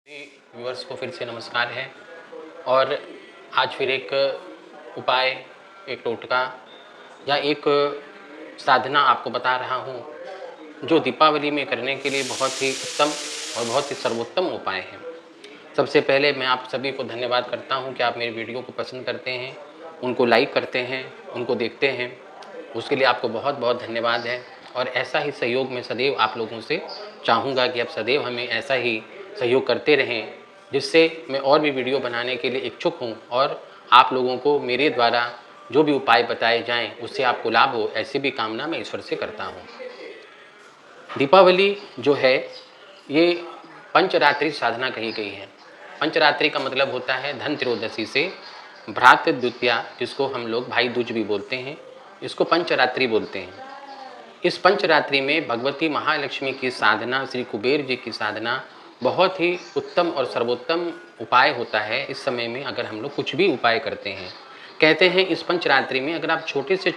Viewers को फिर से नमस्कार है। और आज फिर एक उपाय, एक टोटका या एक साधना आपको बता रहा हूँ जो दीपावली में करने के लिए बहुत ही उत्तम और बहुत ही सर्वोत्तम उपाय है। सबसे पहले मैं आप सभी को धन्यवाद करता हूँ कि आप मेरी वीडियो को पसंद करते हैं, उनको लाइक करते हैं, उनको देखते हैं। उसके लिए आपको बहुत बहुत धन्यवाद है। और ऐसा ही सहयोग मैं सदैव आप लोगों से चाहूँगा कि आप सदैव हमें ऐसा ही सहयोग करते रहें, जिससे मैं और भी वीडियो बनाने के लिए इच्छुक हूँ और आप लोगों को मेरे द्वारा जो भी उपाय बताए जाएं उससे आपको लाभ हो, ऐसी भी कामना मैं ईश्वर से करता हूँ। दीपावली जो है ये पंचरात्रि साधना कही गई है। पंचरात्रि का मतलब होता है धन त्रयोदशी से भ्रात द्वितीया, जिसको हम लोग भाई दूज भी बोलते हैं, इसको पंचरात्रि बोलते हैं। इस पंचरात्रि में भगवती महालक्ष्मी की साधना, श्री कुबेर जी की साधना बहुत ही उत्तम और सर्वोत्तम उपाय होता है। इस समय में अगर हम लोग कुछ भी उपाय करते हैं, कहते हैं इस पंचरात्रि में अगर आप छोटे से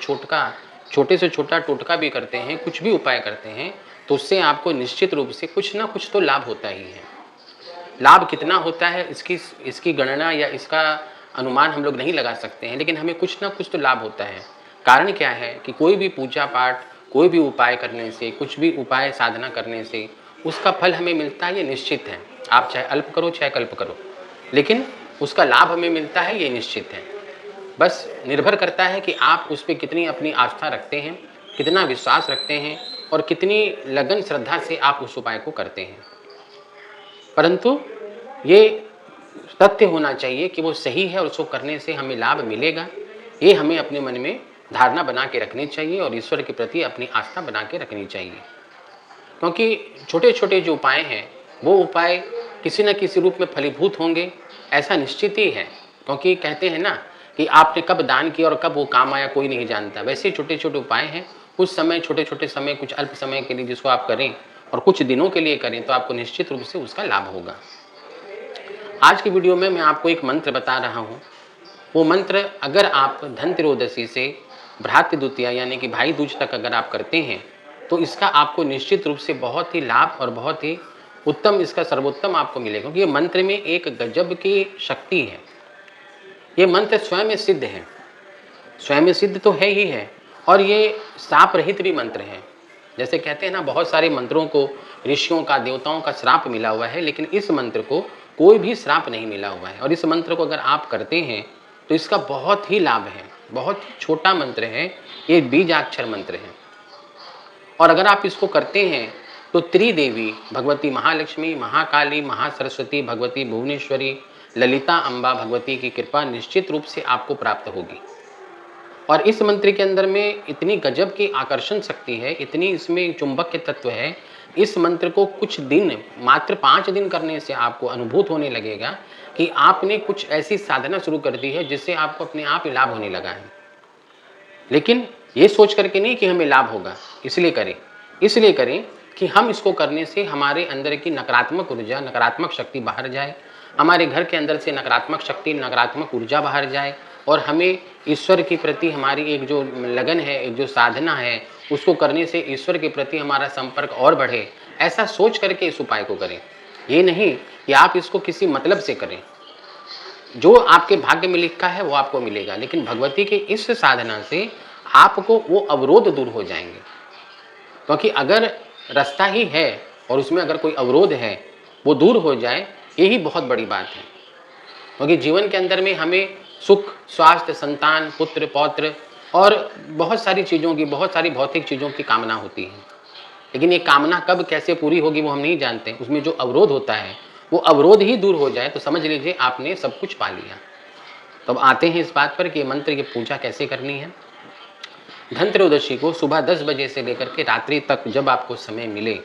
छोटा टोटका भी करते हैं, कुछ भी उपाय करते हैं, तो उससे आपको निश्चित रूप से कुछ ना कुछ तो लाभ होता ही है। लाभ कितना होता है इसकी गणना या इसका अनुमान हम लोग नहीं लगा सकते हैं, लेकिन हमें कुछ ना कुछ तो लाभ होता है। कारण क्या है कि कोई भी पूजा पाठ, कोई भी उपाय करने से, कुछ भी उपाय साधना करने से उसका फल हमें मिलता है, ये निश्चित है। आप चाहे अल्प करो चाहे कल्प करो, लेकिन उसका लाभ हमें मिलता है, ये निश्चित है। बस निर्भर करता है कि आप उस पर कितनी अपनी आस्था रखते हैं, कितना विश्वास रखते हैं और कितनी लगन श्रद्धा से आप उस उपाय को करते हैं। परंतु ये तथ्य होना चाहिए कि वो सही है और उसको करने से हमें लाभ मिलेगा। ये हमें अपने मन में धारणा बना के रखनी चाहिए और ईश्वर के प्रति अपनी आस्था बना के रखनी चाहिए। क्योंकि छोटे छोटे जो उपाय हैं वो उपाय किसी न किसी रूप में फलीभूत होंगे, ऐसा निश्चित ही है। क्योंकि कहते हैं ना कि आपने कब दान किया और कब वो काम आया कोई नहीं जानता। वैसे छोटे छोटे उपाय हैं, कुछ समय, छोटे छोटे समय, कुछ अल्प समय के लिए जिसको आप करें और कुछ दिनों के लिए करें तो आपको निश्चित रूप से उसका लाभ होगा। आज की वीडियो में मैं आपको एक मंत्र बता रहा हूँ। वो मंत्र अगर आप धन त्रयोदशी से भ्रात द्वितीया यानी कि भाई दूज तक अगर आप करते हैं तो इसका आपको निश्चित रूप से बहुत ही लाभ और बहुत ही उत्तम, इसका सर्वोत्तम आपको मिलेगा। क्योंकि ये मंत्र में एक गजब की शक्ति है। ये मंत्र स्वयं में सिद्ध है, स्वयं में सिद्ध तो है ही है, और ये श्राप रहित भी मंत्र है। जैसे कहते हैं ना, बहुत सारे मंत्रों को ऋषियों का, देवताओं का श्राप मिला हुआ है, लेकिन इस मंत्र को कोई भी श्राप नहीं मिला हुआ है। और इस मंत्र को अगर आप करते हैं तो इसका बहुत ही लाभ है। बहुत ही छोटा मंत्र है, ये बीजाक्षर मंत्र है। और अगर आप इसको करते हैं तो त्रिदेवी, भगवती महालक्ष्मी, महाकाली, महासरस्वती, भगवती भुवनेश्वरी, ललिता अम्बा भगवती की कृपा निश्चित रूप से आपको प्राप्त होगी। और इस मंत्र के अंदर में इतनी गजब की आकर्षण शक्ति है, इतनी इसमें चुंबक के तत्व है। इस मंत्र को कुछ दिन, मात्र 5 दिन करने से आपको अनुभूत होने लगेगा कि आपने कुछ ऐसी साधना शुरू कर दी है जिससे आपको अपने आप ही लाभ होने लगा है। लेकिन ये सोच करके नहीं कि हमें लाभ होगा, इसलिए करें कि हम इसको करने से हमारे अंदर की नकारात्मक ऊर्जा, नकारात्मक शक्ति बाहर जाए, हमारे घर के अंदर से नकारात्मक शक्ति, नकारात्मक ऊर्जा बाहर जाए, और हमें ईश्वर के प्रति हमारी एक जो लगन है, एक जो साधना है, उसको करने से ईश्वर के प्रति हमारा संपर्क और बढ़े। ऐसा सोच करके इस उपाय को करें। ये नहीं कि आप इसको किसी मतलब से करें। जो आपके भाग्य में लिखा है वो आपको मिलेगा, लेकिन भगवती के इस साधना से आपको वो अवरोध दूर हो जाएंगे। क्योंकि अगर रास्ता ही है और उसमें अगर कोई अवरोध है, वो दूर हो जाए, यही बहुत बड़ी बात है। क्योंकि जीवन के अंदर में हमें सुख, स्वास्थ्य, संतान, पुत्र, पौत्र और बहुत सारी चीज़ों की, बहुत सारी भौतिक चीज़ों की कामना होती है। लेकिन ये कामना कब कैसे पूरी होगी वो हम नहीं जानते। उसमें जो अवरोध होता है वो अवरोध ही दूर हो जाए तो समझ लीजिए आपने सब कुछ पा लिया। तो अब आते हैं इस बात पर कि मंत्र की पूजा कैसे करनी है। धन त्रयोदशी को सुबह 10 बजे से लेकर के रात्रि तक जब आपको समय मिले,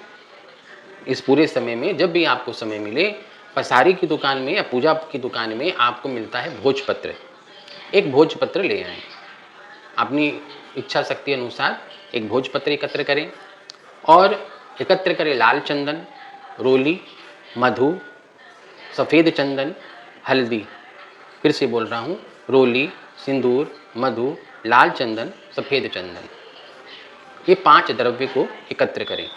इस पूरे समय में जब भी आपको समय मिले, पसारी की दुकान में या पूजा की दुकान में आपको मिलता है भोजपत्र। एक भोजपत्र ले आएं, अपनी इच्छा शक्ति अनुसार एक भोजपत्र एकत्र करें और एकत्र करें लाल चंदन, रोली, मधु, सफ़ेद चंदन, हल्दी। फिर से बोल रहा हूँ, रोली, सिंदूर, मधु, लाल चंदन, सफ़ेद चंदन, ये 5 द्रव्य को एकत्र करें।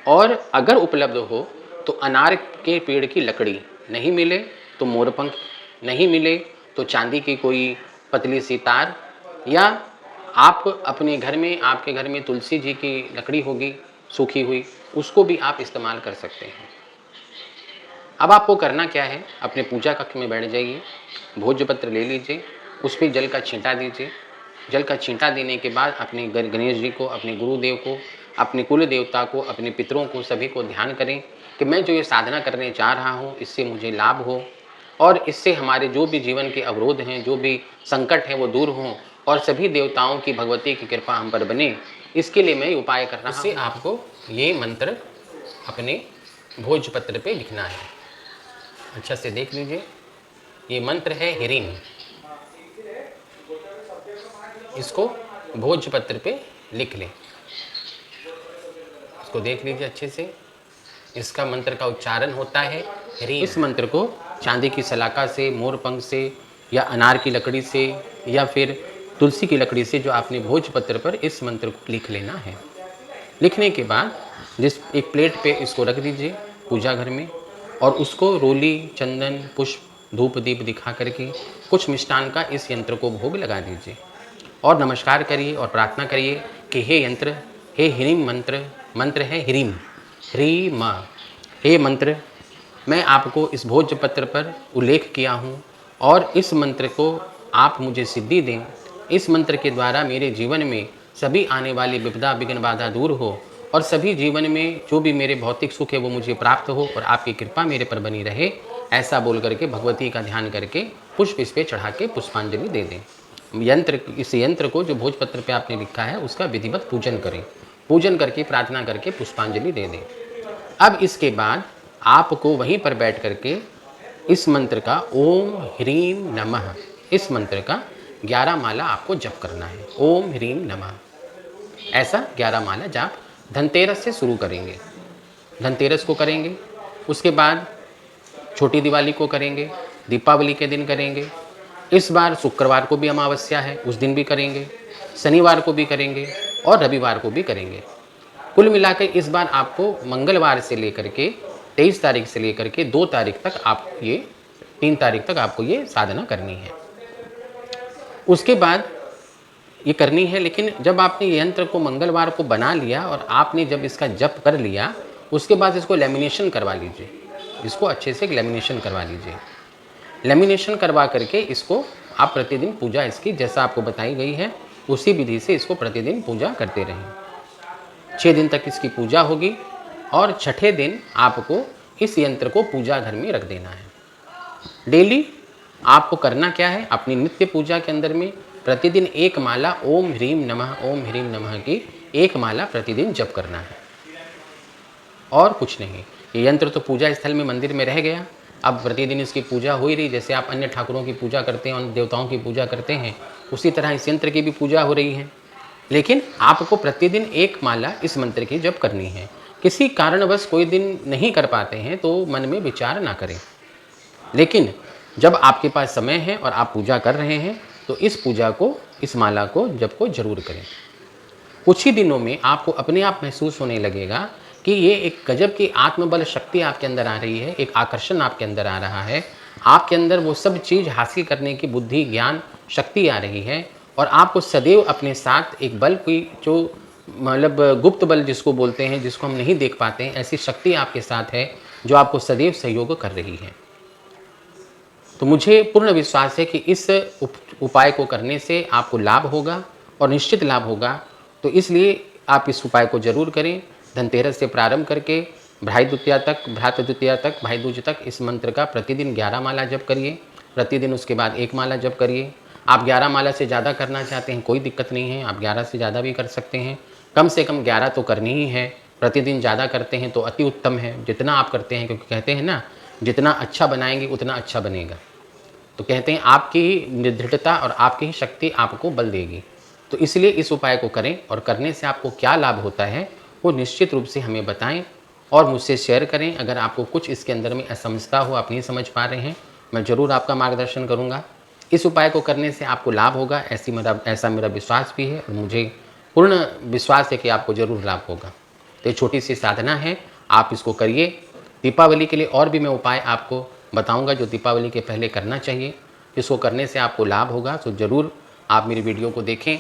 और अगर उपलब्ध हो तो अनार के पेड़ की लकड़ी, नहीं मिले तो मोरपंख, नहीं मिले तो चांदी की कोई पतली सी तार, या आप अपने घर में, आपके घर में तुलसी जी की लकड़ी होगी सूखी हुई, उसको भी आप इस्तेमाल कर सकते हैं। अब आपको करना क्या है, अपने पूजा कक्ष में बैठ जाइए, भोजपत्र ले लीजिए, उस पर जल का छींटा दीजिए। जल का छींटा देने के बाद अपने गणेश जी को, अपने गुरुदेव को, अपने कुल देवता को, अपने पितरों को, सभी को ध्यान करें कि मैं जो ये साधना करने जा रहा हूँ इससे मुझे लाभ हो, और इससे हमारे जो भी जीवन के अवरोध हैं, जो भी संकट हैं वो दूर हों, और सभी देवताओं की, भगवती की कृपा हम पर बने। इसके लिए मैं उपाय कर रहा हूँ। इससे आपको ये मंत्र अपने भोजपत्र पे लिखना है। अच्छा से देख लीजिए, ये मंत्र है ह्रीम। इसको भोजपत्र पे लिख लें, इसको देख लीजिए अच्छे से। इसका मंत्र का उच्चारण होता है ह्रीम। इस मंत्र को चांदी की सलाका से, मोरपंख से, या अनार की लकड़ी से, या फिर तुलसी की लकड़ी से जो आपने भोजपत्र पर इस मंत्र को लिख लेना है। लिखने के बाद जिस एक प्लेट पे इसको रख दीजिए पूजा घर में, और उसको रोली, चंदन, पुष्प, धूप दीप दिखा करके कुछ मिष्टान का इस यंत्र को भोग लगा दीजिए, और नमस्कार करिए और प्रार्थना करिए कि हे यंत्र, हे ह्रीम मंत्र, मंत्र है ह्रीम, ह्रीम, हे मंत्र, मैं आपको इस भोजपत्र पर उल्लेख किया हूँ, और इस मंत्र को आप मुझे सिद्धि दें। इस मंत्र के द्वारा मेरे जीवन में सभी आने वाली विपदा, विघ्न, बाधा दूर हो, और सभी जीवन में जो भी मेरे भौतिक सुख है वो मुझे प्राप्त हो, और आपकी कृपा मेरे पर बनी रहे। ऐसा बोल करके भगवती का ध्यान करके पुष्प इस पे चढ़ा के पुष्पांजलि दे दें। यंत्र, इस यंत्र को जो भोजपत्र पे आपने लिखा है उसका विधिवत पूजन करें। पूजन करके, प्रार्थना करके पुष्पांजलि दे दें। अब इसके बाद आपको वहीं पर बैठ करके इस मंत्र का ओम ह्रीम नमः, इस मंत्र का 11 माला आपको जप करना है। ओम ह्रीम नमः, ऐसा 11 माला जाप धनतेरस से शुरू करेंगे। धनतेरस को करेंगे, उसके बाद छोटी दिवाली को करेंगे, दीपावली के दिन करेंगे, इस बार शुक्रवार को भी अमावस्या है उस दिन भी करेंगे, शनिवार को भी करेंगे, और रविवार को भी करेंगे। कुल मिलाकर इस बार आपको मंगलवार से लेकर के 23 तारीख से लेकर के 2 तारीख तक, आप ये 3 तारीख तक आपको ये साधना करनी है। उसके बाद ये करनी है, लेकिन जब आपने ये यंत्र को मंगलवार को बना लिया और आपने जब इसका जप कर लिया, उसके बाद इसको लेमिनेशन करवा लीजिए। इसको अच्छे से लेमिनेशन करवा लीजिए। लेमिनेशन करवा करके इसको आप प्रतिदिन पूजा इसकी, जैसा आपको बताई गई है उसी विधि से इसको प्रतिदिन पूजा करते रहें। 6 दिन तक इसकी पूजा होगी, और छठे दिन आपको इस यंत्र को पूजा घर में रख देना है। डेली आपको करना क्या है, अपनी नित्य पूजा के अंदर में प्रतिदिन एक माला ओम ह्रीम नमः, ओम ह्रीम नमः की एक माला प्रतिदिन जप करना है, और कुछ नहीं। ये यंत्र तो पूजा स्थल में, मंदिर में रह गया। अब प्रतिदिन इसकी पूजा हो ही रही, जैसे आप अन्य ठाकुरों की पूजा करते हैं और देवताओं की पूजा करते हैं, उसी तरह इस यंत्र की भी पूजा हो रही है। लेकिन आपको प्रतिदिन एक माला इस मंत्र की जप करनी है। किसी कारणवश कोई दिन नहीं कर पाते हैं तो मन में विचार ना करें, लेकिन जब आपके पास समय है और आप पूजा कर रहे हैं तो इस पूजा को, इस माला को, जप को जरूर करें। कुछ ही दिनों में आपको अपने आप महसूस होने लगेगा कि ये एक गजब की आत्मबल शक्ति आपके अंदर आ रही है, एक आकर्षण आपके अंदर आ रहा है, आपके अंदर वो सब चीज़ हासिल करने की बुद्धि, ज्ञान, शक्ति आ रही है, और आपको सदैव अपने साथ एक बल की, जो मतलब गुप्त बल जिसको बोलते हैं, जिसको हम नहीं देख पाते हैं, ऐसी शक्ति आपके साथ है जो आपको सदैव सहयोग कर रही है। तो मुझे पूर्ण विश्वास है कि इस उपाय को करने से आपको लाभ होगा, और निश्चित लाभ होगा। तो इसलिए आप इस उपाय को जरूर करें। धनतेरस से प्रारंभ करके भाई द्वितीया तक, भ्रात द्वितीया तक, भाई दूज तक इस मंत्र का प्रतिदिन 11 माला जप करिए प्रतिदिन। उसके बाद 1 माला जप करिए। आप 11 माला से ज़्यादा करना चाहते हैं, कोई दिक्कत नहीं है, आप 11 से ज़्यादा भी कर सकते हैं। कम से कम 11 तो करनी ही है। प्रतिदिन ज़्यादा करते हैं तो अति उत्तम है, जितना आप करते हैं, क्योंकि कहते हैं ना, जितना अच्छा बनाएंगे उतना अच्छा बनेगा। तो कहते हैं आपकी ही दृढ़ता और आपकी ही शक्ति आपको बल देगी। तो इसलिए इस उपाय को करें, और करने से आपको क्या लाभ होता है वो निश्चित रूप से हमें बताएं और मुझसे शेयर करें। अगर आपको कुछ इसके अंदर में असमझता हो, आप नहीं समझ पा रहे हैं, मैं ज़रूर आपका मार्गदर्शन करूँगा। इस उपाय को करने से आपको लाभ होगा, ऐसा मेरा विश्वास भी है, और मुझे पूर्ण विश्वास है कि आपको ज़रूर लाभ होगा। तो ये छोटी सी साधना है, आप इसको करिए। दीपावली के लिए और भी मैं उपाय आपको बताऊंगा जो दीपावली के पहले करना चाहिए, जिसको करने से आपको लाभ होगा। तो ज़रूर आप मेरी वीडियो को देखें,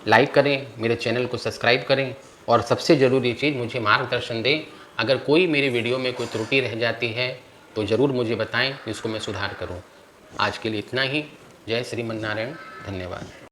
लाइक करें, मेरे चैनल को सब्सक्राइब करें और सबसे ज़रूरी चीज़ मुझे मार्गदर्शन दें। अगर कोई मेरी वीडियो में कोई त्रुटि रह जाती है तो ज़रूर मुझे बताएं, जिसको मैं सुधार करूं। आज के लिए इतना ही। जय श्रीमन नारायण। धन्यवाद।